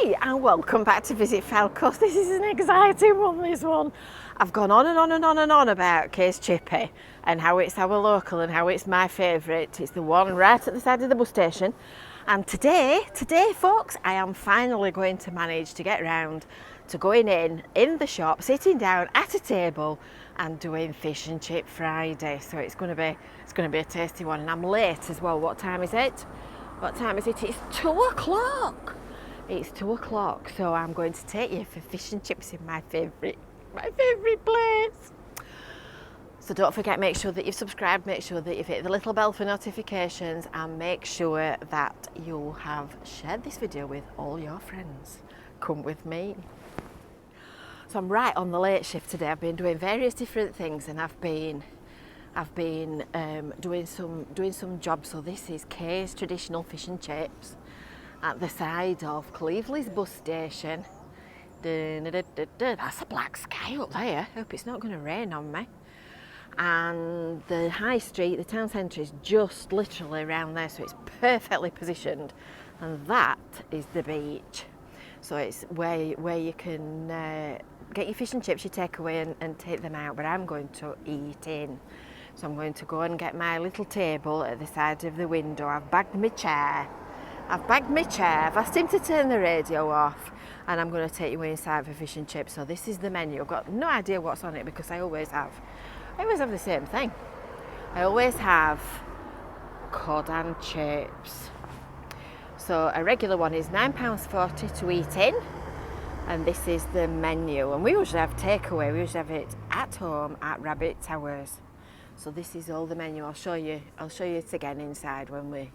Hi and welcome back to Visit Fylde. This is an exciting one, this one. I've gone on and on and on and on about Case Chippy and how it's our local and how it's my favourite. It's the one right at the side of the bus station. And today folks, I am finally going to manage to get round to going in the shop, sitting down at a table and doing Fish and Chip Friday. So it's going to be a tasty one, and I'm late as well. What time is it? What time is it? It's 2 o'clock. It's 2 o'clock, so I'm going to take you for fish and chips in my favourite place. So don't forget, make sure that you've subscribed, make sure that you've hit the little bell for notifications, and make sure that you have shared this video with all your friends. Come with me. So I'm right on the late shift today. I've been doing various different things, and I've been doing some jobs. So this is Kay's Traditional Fish and Chips at the side of Cleveleys bus station. That's a black sky up there. Hope it's not going to rain on me. And the high street, the town centre, is just literally around there, so it's perfectly positioned. And that is the beach. So it's where you can get your fish and chips, you take away and take them out. But I'm going to eat in. So I'm going to go and get my little table at the side of the window. I've bagged my chair. I've asked him to turn the radio off, and I'm going to take you inside for fish and chips. So this is the menu. I've got no idea what's on it because I always have the same thing. I always have cod and chips. So a regular one is £9.40 to eat in, and this is the menu. And we usually have takeaway. We usually have it at home at Rabbit Towers. So this is all the menu. I'll show you it again inside when we're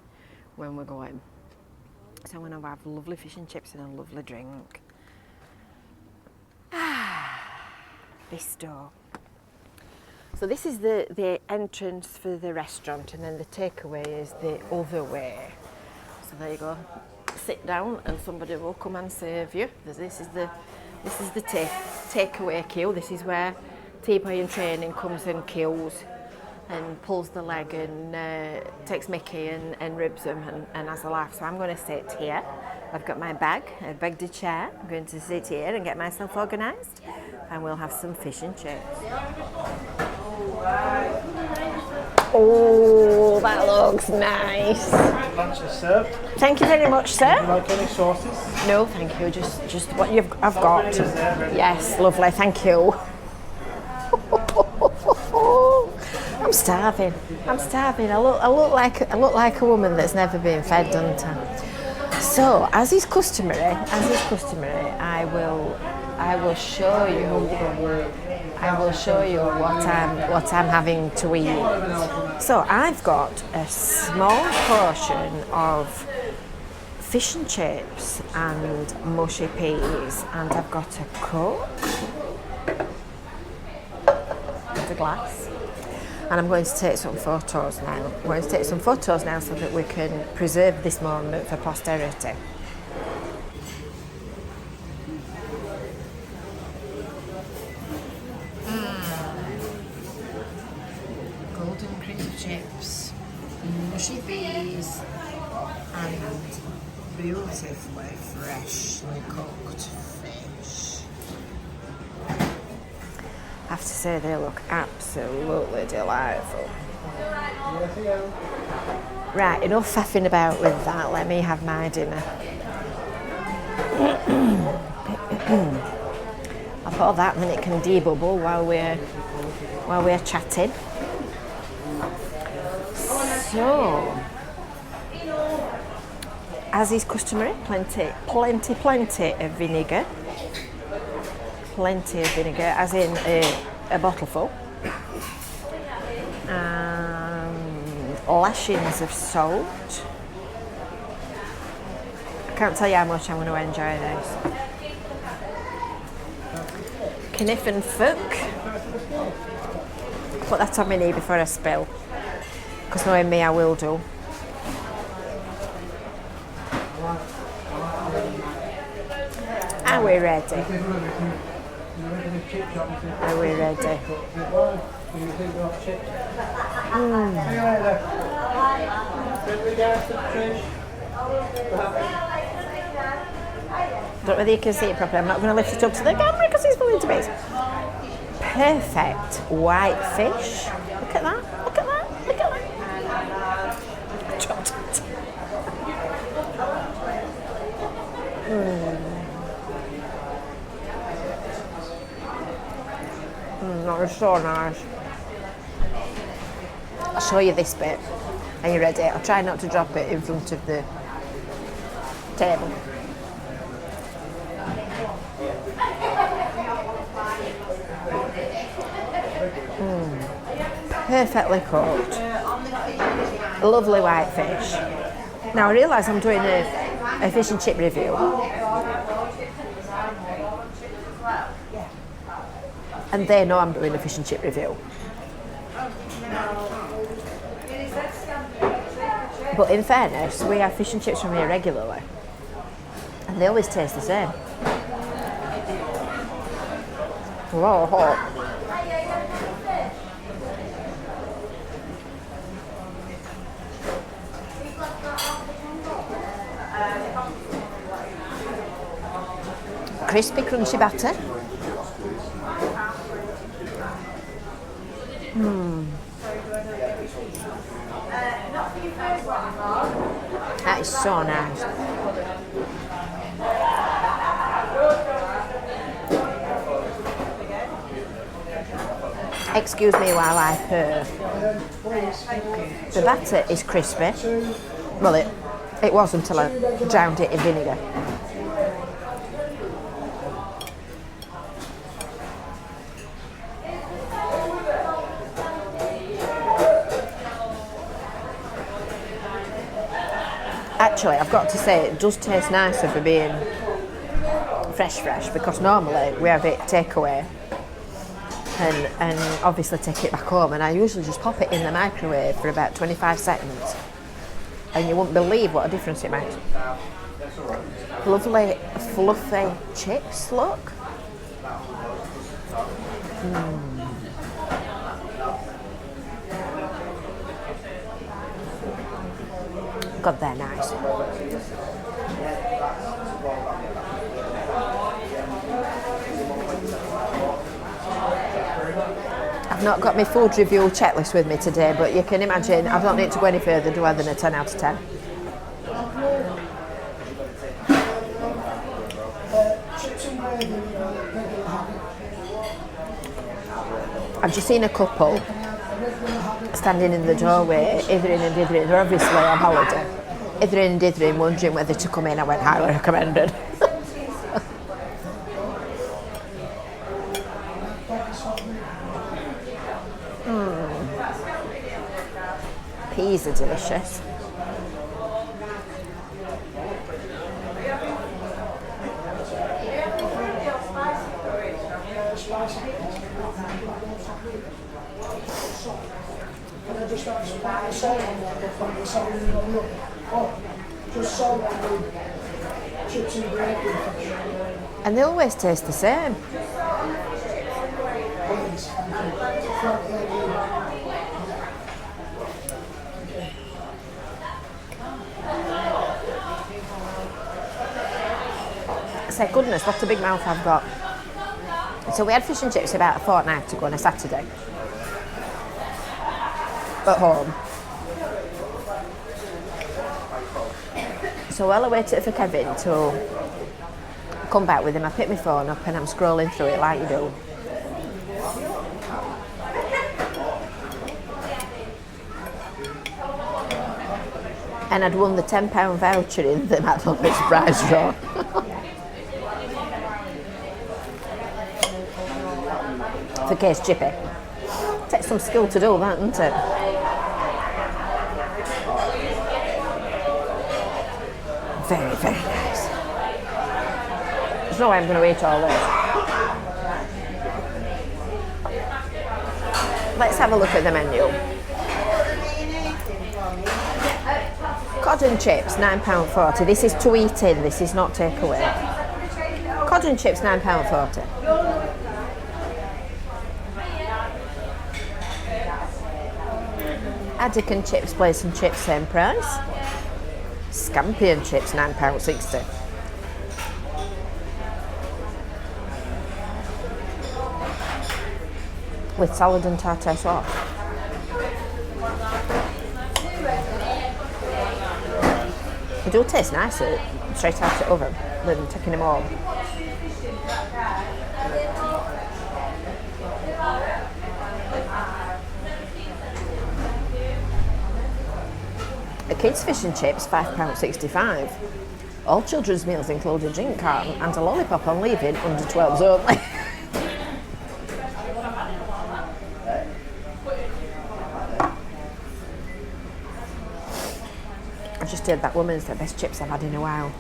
going. So I'm going to have lovely fish and chips and a lovely drink. Bisto. So this is the entrance for the restaurant, and then the takeaway is the other way. So there you go. Sit down and somebody will come and serve you. This is the takeaway queue. This is where T-Boy in training comes and queues and pulls the leg and takes Mickey and ribs him and has a laugh. So I'm going to sit here. I've got my bag, I've bagged a chair. I'm going to sit here and get myself organised, and we'll have some fish and chips. Oh, that looks nice. Lunch is served. Thank you very much, sir. Would you like any sauces? No, thank you. Just what I've got. Yes, lovely. Thank you. I'm starving. I look like a woman that's never been fed, don't I? So, as is customary, I will show you what I'm having to eat. So, I've got a small portion of fish and chips and mushy peas, and I've got a Coke and a glass. And I'm going to take some photos now. I'm going to take some photos now so that we can preserve this moment for posterity. Golden cream chips, mushy peas, and beautifully freshly cooked fish. I have to say they look absolutely delightful. Right, enough faffing about with that. Let me have my dinner. I'll put that, and then it can debubble while we're chatting. So, as is customary, plenty of vinegar. Plenty of vinegar, as in a bottle full, and lashings of salt. I can't tell you how much I'm going to enjoy this. Kniff and Fook. Put that on my knee before I spill, because knowing me, I will do. Are we ready? Are we ready? know whether you can see it properly. I'm not going to lift it up to the camera because it's falling to bits. Perfect white fish. Look at that. Look at that. Look at that. Dropped it. That was so nice. I'll show you this bit. Are you ready? I'll try not to drop it in front of the table. Perfectly cooked. Lovely white fish. Now I realise I'm doing a fish and chip review. And they know I'm doing a fish and chip review. But in fairness, we have fish and chips from here regularly. And they always taste the same. Whoa, hot. Crispy, crunchy batter. That is so nice. Excuse me while I purr. The batter is crispy. Well, it was until I drowned it in vinegar. Actually, I've got to say, it does taste nicer for being fresh, because normally we have it takeaway and obviously take it back home, and I usually just pop it in the microwave for about 25 seconds and you won't believe what a difference it makes. Lovely fluffy chips, look. God, they're nice. I've not got my food review checklist with me today, but you can imagine I don't need to go any further, do I, than a 10 out of 10. I've just seen a couple standing in the doorway, ithering and dithering. They're obviously on holiday. Ithering and dithering, wondering whether to come in. I went, highly recommended. Peas are delicious. And they always taste the same. Say, goodness, what a big mouth I've got. So we had fish and chips about a fortnight ago on a Saturday at home. So while I waited for Kevin to come back with him, I picked my phone up and I'm scrolling through it like you do. And I'd won the £10 voucher in the McDonald's prize draw. For case chippy. Takes some skill to do that, doesn't it? Very, very nice. There's no way I'm going to eat all this. Let's have a look at the menu. Cod and chips, £9.40. This is to eat in, this is not takeaway. Cod and chips, £9.40. Haddock and chips, place and chips, same price. Scampi and chips, £9.60. with salad and tartare sauce. They do taste nicer straight out of the oven than taking them home. A kid's fish and chips, £5.65. All children's meals include a drink carton and a lollipop on leaving, under 12s only. I just heard that woman's the best chips I've had in a while.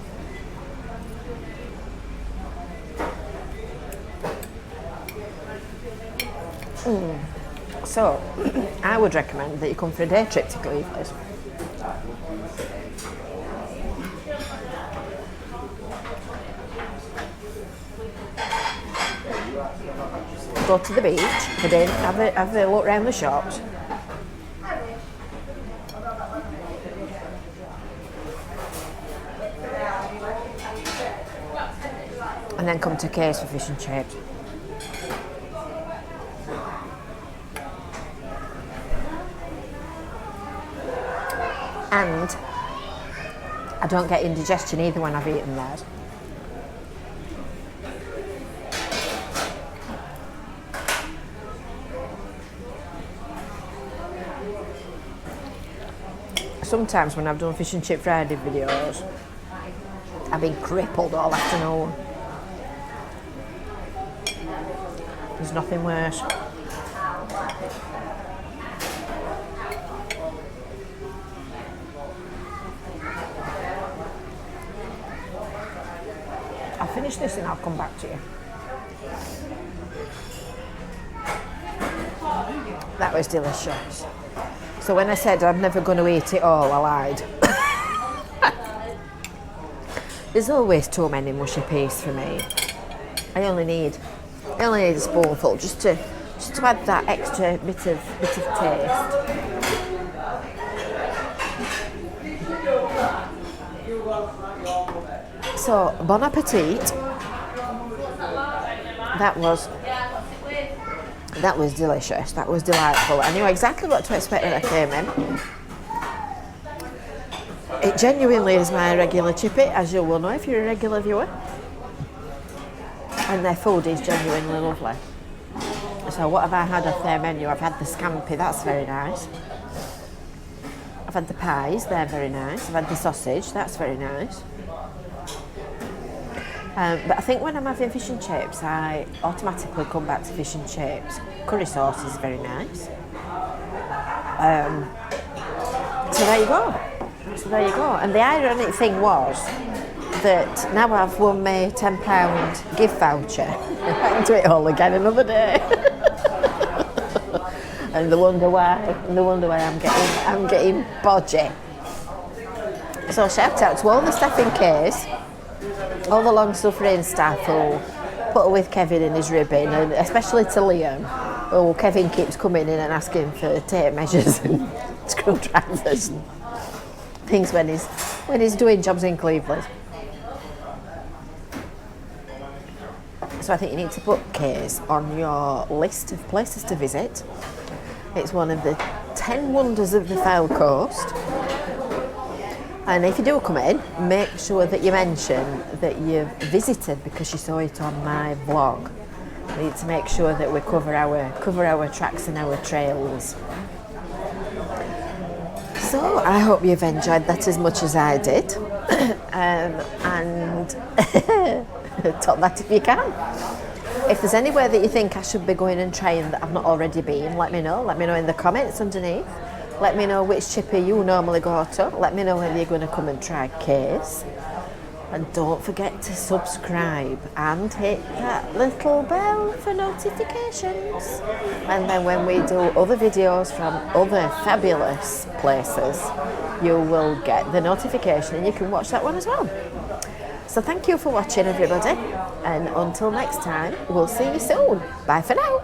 So, I would recommend that you come for a day trip to Cleveleys. Go to the beach, head in, have a look around the shops. And then come to Case for fish and chips. And I don't get indigestion either when I've eaten theirs. Sometimes when I've done fish and chip Friday videos, I've been crippled all afternoon. There's nothing worse. I'll finish this and I'll come back to you. That was delicious. So when I said I'm never going to eat it all, I lied. There's always too many mushy peas for me. I only need a spoonful just to add that extra bit of taste. So bon appetit. That was delicious. That was delightful. I knew exactly what to expect when I came in. It genuinely is my regular chippy, as you will know if you're a regular viewer. And their food is genuinely lovely. So what have I had off their menu? I've had the scampi, that's very nice. I've had the pies, they're very nice. I've had the sausage, that's very nice. But I think when I'm having fish and chips, I automatically come back to fish and chips. Curry sauce is very nice. So there you go. And the ironic thing was that now I've won my £10 gift voucher. I can do it all again another day. And they wonder why I'm getting bodgy. So shout out to all the staff in Case, all the long-suffering staff who put up with Kevin and his ribbing, and especially to Liam, who Kevin keeps coming in and asking for tape measures and screwdrivers and things when he's doing jobs in Cleveland. So I think you need to put Case on your list of places to visit. It's one of the 10 wonders of the Fylde coast. And if you do come in, make sure that you mention that you've visited because you saw it on my vlog. We need to make sure that we cover our tracks and our trails. So I hope you've enjoyed that as much as I did. And top that if you can. If there's anywhere that you think I should be going and trying that I've not already been, let me know. Let me know in the comments underneath. Let me know which chippy you normally go to. Let me know whether you're going to come and try Case. And don't forget to subscribe and hit that little bell for notifications. And then when we do other videos from other fabulous places, you will get the notification and you can watch that one as well. So thank you for watching, everybody. And until next time, we'll see you soon. Bye for now.